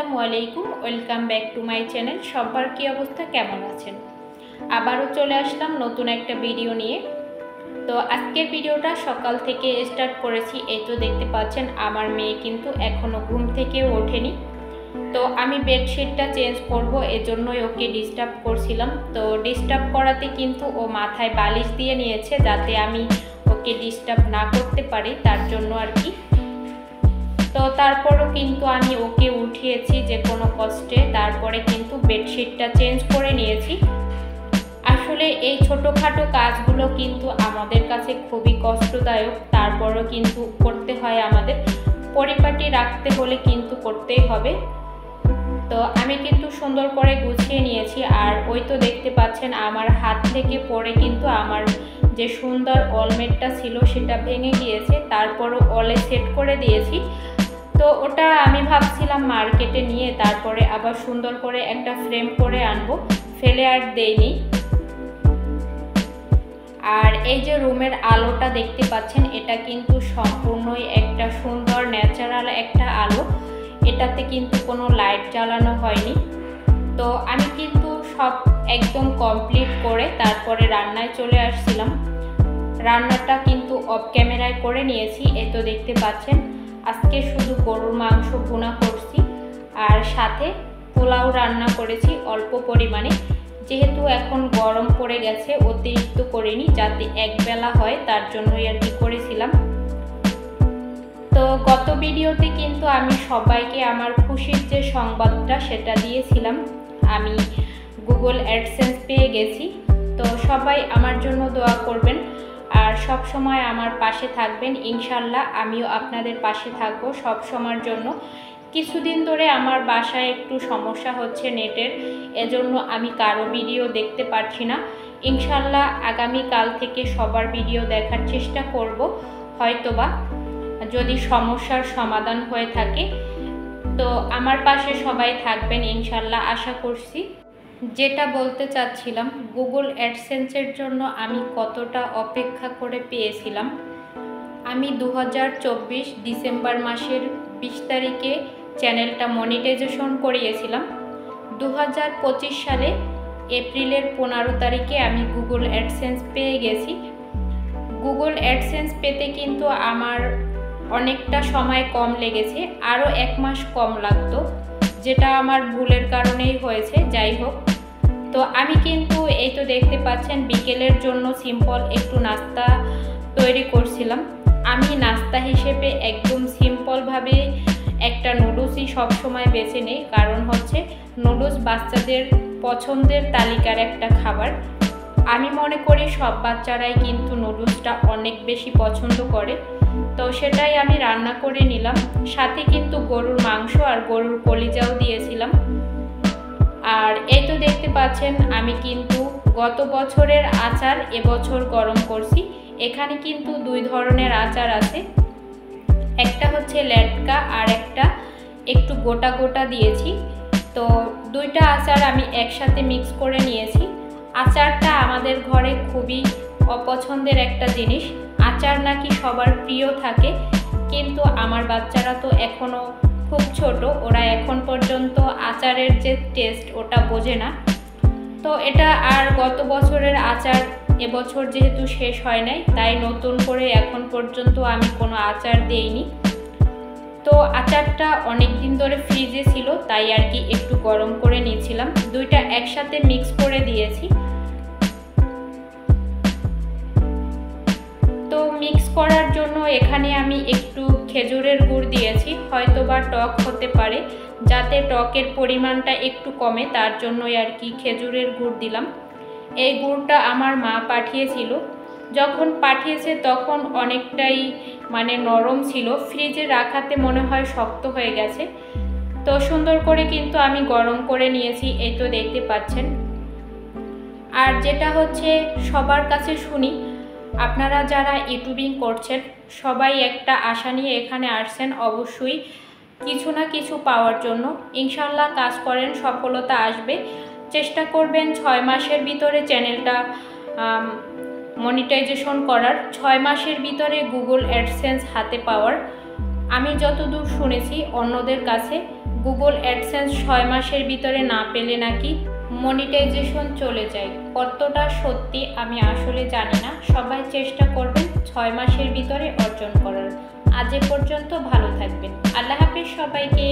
আসসালামু আলাইকুম, welcome back to my channel. সবার কি অবস্থা, কেমন আছেন? আবারও চলে আসলাম নতুন একটা ভিডিও নিয়ে। তো আজকের ভিডিওটা সকাল থেকে স্টার্ট করেছি। এই তো দেখতে পাচ্ছেন আমার মেয়ে কিন্তু এখনও ঘুম থেকে ওঠেনি। তো আমি বেডশিটটা চেঞ্জ করব, এজন্যই ওকে ডিস্টার্ব করছিলাম। তো ডিস্টার্ব করাতে কিন্তু ও মাথায় বালিশ দিয়ে নিয়েছে, যাতে আমি ওকে ডিস্টার্ব না করতে পারি, তার জন্য আর কি। তো তারপরও কিন্তু আমি ওকে উঠিয়েছি যে কোনো কষ্টে, তারপরে কিন্তু বেডশিটটা চেঞ্জ করে নিয়েছি। আসলে এই ছোটোখাটো কাজগুলো কিন্তু আমাদের কাছে খুবই কষ্টদায়ক, তারপরও কিন্তু করতে হয় আমাদের। পরিপাটি রাখতে হলে কিন্তু করতেই হবে। তো আমি কিন্তু সুন্দর করে গুছিয়ে নিয়েছি। আর ওই তো দেখতে পাচ্ছেন আমার হাত থেকে পড়ে কিন্তু আমার যে সুন্দর অলমেটটা ছিল সেটা ভেঙে গিয়েছে, তারপরও অলে সেট করে দিয়েছি। তো ওটা আমি ভাবছিলাম মার্কেটে নিয়ে তারপরে আবার সুন্দর করে একটা ফ্রেম করে আনবো, ফেলে আর দেইনি। আর এই যে রুমের আলোটা দেখতে পাচ্ছেন, এটা কিন্তু সম্পূর্ণই একটা সুন্দর ন্যাচারাল একটা আলো, এটাতে কিন্তু কোনো লাইট জ্বালানো হয়নি। তো আমি কিন্তু সব একদম কমপ্লিট করে তারপরে রান্নায় চলে আসছিলাম। রান্নাটা কিন্তু অফ ক্যামেরায় করে নিয়েছি। এই তো দেখতে পাচ্ছেন আজকে শুধু গরুর মাংস ভুনা করছি, আর সাথে পোলাও রান্না করেছি অল্প পরিমাণে। যেহেতু এখন গরম পড়ে গেছে, অতিরিক্ত করিনি, যাতে একবেলা হয়, তার জন্যই আর কি করেছিলাম। তো গত ভিডিওতে কিন্তু আমি সবাইকে আমার খুশির যে সংবাদটা সেটা দিয়েছিলাম, আমি গুগল অ্যাডসেন্স পেয়ে গেছি। তো সবাই আমার জন্য দোয়া করবেন আর সব সময় আমার পাশে থাকবেন। ইনশাল্লাহ আমিও আপনাদের পাশে থাকবো সব সময়ের জন্য। কিছুদিন ধরে আমার বাসায় একটু সমস্যা হচ্ছে নেটের, এজন্য আমি কারো ভিডিও দেখতে পারছি না। ইনশাল্লাহ আগামীকাল থেকে সবার ভিডিও দেখার চেষ্টা করব, হয়তোবা যদি সমস্যার সমাধান হয়ে থাকে। তো আমার পাশে সবাই থাকবেন ইনশাল্লাহ, আশা করছি। যেটা বলতে চাচ্ছিলাম, গুগল অ্যাডসেন্সের জন্য আমি কতটা অপেক্ষা করে পেয়েছিলাম। আমি 2024 ডিসেম্বর মাসের 20 তারিখে চ্যানেলটা মনিটাইজেশন করিয়েছিলাম। 2025 সালে এপ্রিলের 15 তারিখে আমি গুগল অ্যাডসেন্স পেয়ে গেছি। গুগল অ্যাডসেন্স পেতে কিন্তু আমার অনেকটা সময় কম লেগেছে, আরও 1 মাস কম লাগতো, যেটা আমার ভুলের কারণেই হয়েছে। যাই হোক, তো আমি কিন্তু এই তো দেখতে পাচ্ছেন বিকেলের জন্য সিম্পল একটু নাস্তা তৈরি করছিলাম। আমি নাস্তা হিসেবে একদম সিম্পলভাবে একটা নুডলসই সবসময় বেছে নিই, কারণ হচ্ছে নুডলস বাচ্চাদের পছন্দের তালিকার একটা খাবার। আমি মনে করি সব বাচ্চারাই কিন্তু নুডলসটা অনেক বেশি পছন্দ করে। তো সেটাই আমি রান্না করে নিলাম, সাথে কিন্তু গরুর মাংস আর গরুর কলিজাও দিয়েছিলাম। আর এই তো দেখতে পাচ্ছেন আমি কিন্তু গত বছরের আচার এবছর গরম করছি। এখানে কিন্তু 2 ধরনের আচার আছে, একটা হচ্ছে লেটকা আর একটা একটু গোটা গোটা দিয়েছি। তো 2টা আচার আমি একসাথে মিক্স করে নিয়েছি। আচারটা আমাদের ঘরে খুবই অপছন্দের একটা জিনিস। আচার নাকি সবার প্রিয় থাকে, কিন্তু আমার বাচ্চারা তো এখনও খুব ছোট, ওরা এখন পর্যন্ত আচারের যে টেস্ট ওটা বোঝে না। তো এটা আর গত বছরের আচার এবছর যেহেতু শেষ হয় নাই, তাই নতুন করে এখন পর্যন্ত আমি কোনো আচার দেইনি। তো আচারটা অনেক দিন ধরে ফ্রিজে ছিল, তাই আর কি একটু গরম করে নিয়েছিলাম। 2টা একসাথে মিক্স করে দিয়েছি। তো মিক্স করার জন্য এখানে আমি একটু খেজুরের গুড় দিয়েছি, হয়তোবা টক হতে পারে, যাতে টকের পরিমাণটা একটু কমে, তার জন্যই আর কি খেজুরের গুড় দিলাম। এই গুড়টা আমার মা পাঠিয়েছিল, যখন পাঠিয়েছে তখন অনেকটাই নরম ছিল, ফ্রিজে রাখাতে মনে হয় শক্ত হয়ে গেছে। তো সুন্দর করে কিন্তু আমি গরম করে নিয়েছি, এই তো দেখতে পাচ্ছেন। আর যেটা হচ্ছে সবার কাছে শুনি, আপনারা যারা ইউটিউবিং করছেন সবাই একটা আশা নিয়ে এখানে আসছেন, অবশ্যই কিছু না কিছু পাওয়ার জন্য। ইনশাল্লাহ কাজ করেন, সফলতা আসবে। চেষ্টা করবেন 6 মাসের ভিতরে চ্যানেলটা মনিটাইজেশন করার, 6 মাসের ভিতরে গুগল অ্যাডসেন্স হাতে পাওয়ার। আমি যতদূর শুনেছি অন্যদের কাছে গুগল অ্যাডসেন্স 6 মাসের ভিতরে না পেলে নাকি মনিটাইজেশন চলে যায়। কতটা সত্যি আমি আসলে জানি না। সবাই চেষ্টা করবেন 6 মাসের ভিতরে অর্জন করার। আজ এ পর্যন্ত, ভালো থাকবেন। আল্লাহ হাফেজ সবাইকে।